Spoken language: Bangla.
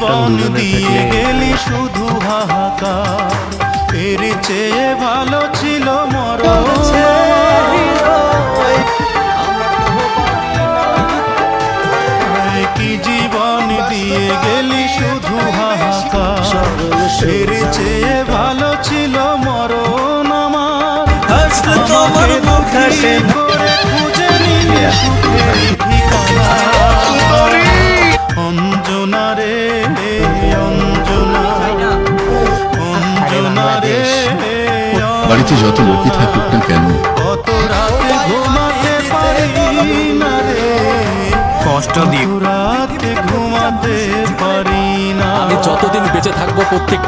জীবন দিয়ে গেলি শুধু হাহাকার, এর চেয়ে ভালো ছিল মরণ। কি জীবন দিয়ে গেলি শুধু হাহাকার, এর চেয়ে ভালো ছিল মরণ আমার। আমাকে দুঃখী করে খুঁজে নিয়ে সুখের ঠিকানা। অঞ্জনা রে অঞ্জনা, অঞ্জনা রে বাড়িতে যত লোকই থাকুক না কেন, কত রাতে ঘুমাতে পারি না রে, কষ্ট দিয়ে রাতে ঘুমাতে পারি না। আমি যতদিন বেঁচে থাকবো প্রত্যেক